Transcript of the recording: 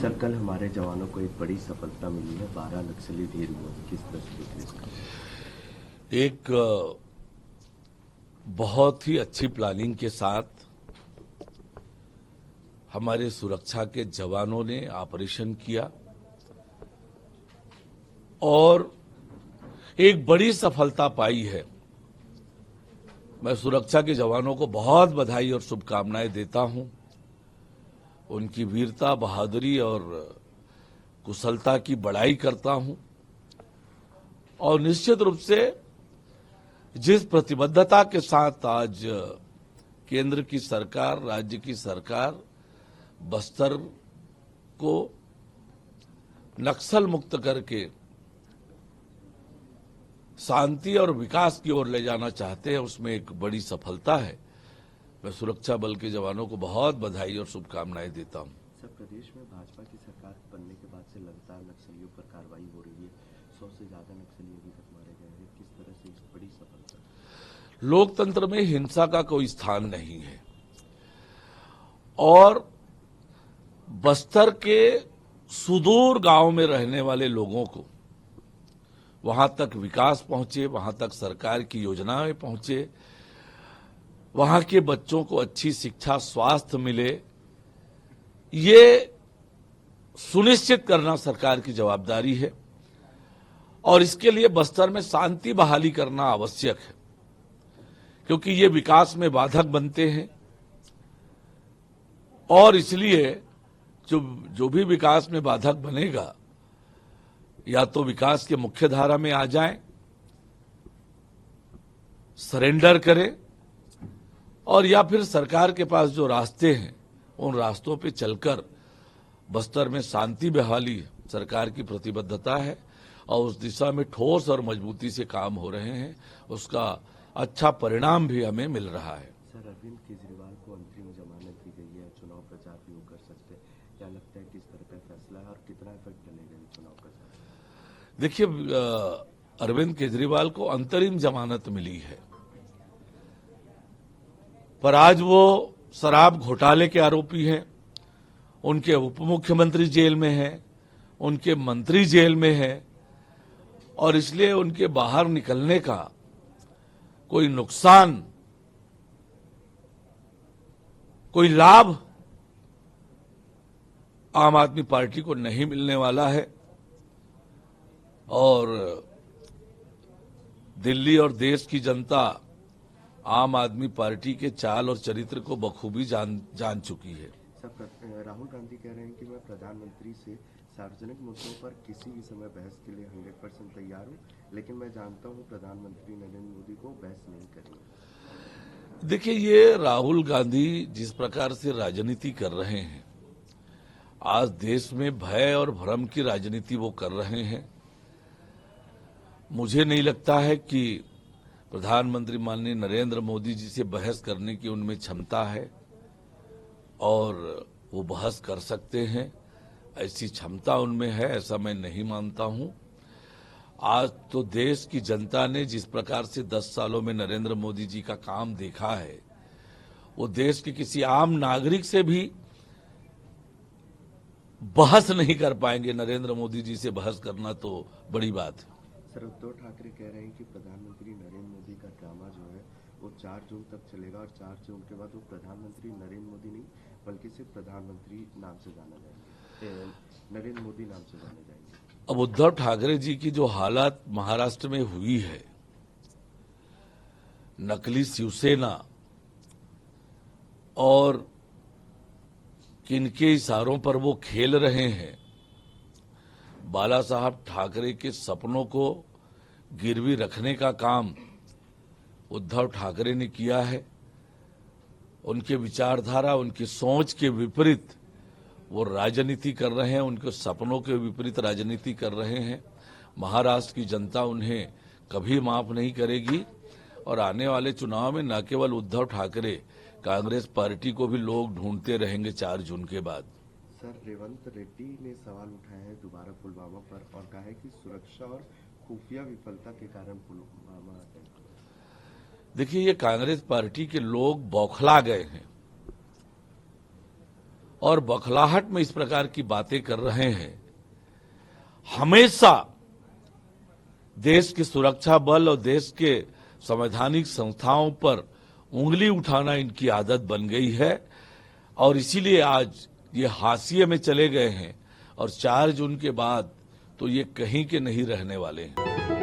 Sir, कल हमारे जवानों को एक बड़ी सफलता मिली है। 12 नक्सली ढेर हुए। किस तरह से देख रहे हैं इसका? एक बहुत ही अच्छी प्लानिंग के साथ हमारे सुरक्षा के जवानों ने ऑपरेशन किया और एक बड़ी सफलता पाई है। मैं सुरक्षा के जवानों को बहुत बधाई और शुभकामनाएं देता हूं। उनकी वीरता, बहादुरी और कुशलता की बड़ाई करता हूं और निश्चित रूप से जिस प्रतिबद्धता के साथ आज केंद्र की सरकार, राज्य की सरकार बस्तर को नक्सल मुक्त करके शांति और विकास की ओर ले जाना चाहते हैं, उसमें एक बड़ी सफलता है। मैं सुरक्षा बल के जवानों को बहुत बधाई और शुभकामनाएं देता हूं। सर, प्रदेश में भाजपा की सरकार बनने के बाद से लगातार नक्सलियों पर कार्रवाई हो रही है। 100 से ज्यादा नक्सली अभी तक मारे गए हैं। किस तरह से इस बड़ी सफलता? लोकतंत्र में हिंसा का कोई स्थान नहीं है और बस्तर के सुदूर गांव में रहने वाले लोगों को वहां तक विकास पहुंचे, वहां तक सरकार की योजनाएं पहुंचे, वहां के बच्चों को अच्छी शिक्षा, स्वास्थ्य मिले, ये सुनिश्चित करना सरकार की जवाबदारी है और इसके लिए बस्तर में शांति बहाली करना आवश्यक है, क्योंकि ये विकास में बाधक बनते हैं और इसलिए जो भी विकास में बाधक बनेगा या तो विकास के मुख्य धारा में आ जाएं, सरेंडर करें और या फिर सरकार के पास जो रास्ते हैं उन रास्तों पे चलकर बस्तर में शांति बहाली सरकार की प्रतिबद्धता है और उस दिशा में ठोस और मजबूती से काम हो रहे हैं। उसका अच्छा परिणाम भी हमें मिल रहा है। सर, अरविंद केजरीवाल को अंतरिम जमानत दी गई है। चुनाव प्रचार भी वो कर सकते हैं। क्या लगता है किस तरह का फैसला है और कितना इफेक्ट डलेगा ये चुनाव प्रचार? देखिए, अरविंद केजरीवाल को अंतरिम जमानत मिली है, पर आज वो शराब घोटाले के आरोपी हैं। उनके उप मुख्यमंत्री जेल में हैं, उनके मंत्री जेल में हैं और इसलिए उनके बाहर निकलने का कोई नुकसान, कोई लाभ आम आदमी पार्टी को नहीं मिलने वाला है और दिल्ली और देश की जनता आम आदमी पार्टी के चाल और चरित्र को बखूबी जान चुकी है। सर, राहुल गांधी कह रहे हैं कि मैं प्रधानमंत्री से सार्वजनिक मुद्दों पर किसी भी समय बहस के लिए 100% तैयार हूं, लेकिन मैं जानता हूं प्रधानमंत्री नरेंद्र मोदी को बहस नहीं करेंगे। देखिए, ये राहुल गांधी जिस प्रकार से राजनीति कर रहे हैं, आज देश में भय और भ्रम की राजनीति वो कर रहे हैं। मुझे नहीं लगता है कि प्रधानमंत्री माननीय नरेंद्र मोदी जी से बहस करने की उनमें क्षमता है और वो बहस कर सकते हैं। ऐसी क्षमता उनमें है ऐसा मैं नहीं मानता हूं। आज तो देश की जनता ने जिस प्रकार से 10 सालों में नरेंद्र मोदी जी का काम देखा है, वो देश के किसी आम नागरिक से भी बहस नहीं कर पाएंगे। नरेंद्र मोदी जी से बहस करना तो बड़ी बात है। सर, उद्धव ठाकरे कह रहे हैं कि प्रधानमंत्री नरेंद्र मोदी का ड्रामा जो है वो 4 जून तक चलेगा और 4 जून के बाद वो प्रधानमंत्री नरेंद्र मोदी नहीं बल्कि सिर्फ प्रधानमंत्री नाम से जाना जाएंगे, नरेंद्र मोदी नाम से जाने जाएंगे। अब उद्धव ठाकरे जी की जो हालत महाराष्ट्र में हुई है, नकली शिवसेना और किनके इशारों पर वो खेल रहे हैं, बाला साहब ठाकरे के सपनों को गिरवी रखने का काम उद्धव ठाकरे ने किया है। उनके विचारधारा, उनकी सोच के विपरीत वो राजनीति कर रहे हैं, उनके सपनों के विपरीत राजनीति कर रहे हैं। महाराष्ट्र की जनता उन्हें कभी माफ नहीं करेगी और आने वाले चुनाव में न केवल उद्धव ठाकरे, कांग्रेस पार्टी को भी लोग ढूंढते रहेंगे 4 जून के बाद। सर, रेवंत रेड्डी ने सवाल उठाया है दोबारा पुलवामा पर और कहा है कि सुरक्षा और खुफिया विफलता के कारण पुलवामा अटैक हुआ। देखिए, ये कांग्रेस पार्टी के लोग बौखला गए हैं और बौखलाहट में इस प्रकार की बातें कर रहे हैं। हमेशा देश के सुरक्षा बल और देश के संवैधानिक संस्थाओं पर उंगली उठाना इनकी आदत बन गई है और इसीलिए आज ये हाशिए में चले गए हैं और 4 जून के बाद तो ये कहीं के नहीं रहने वाले हैं।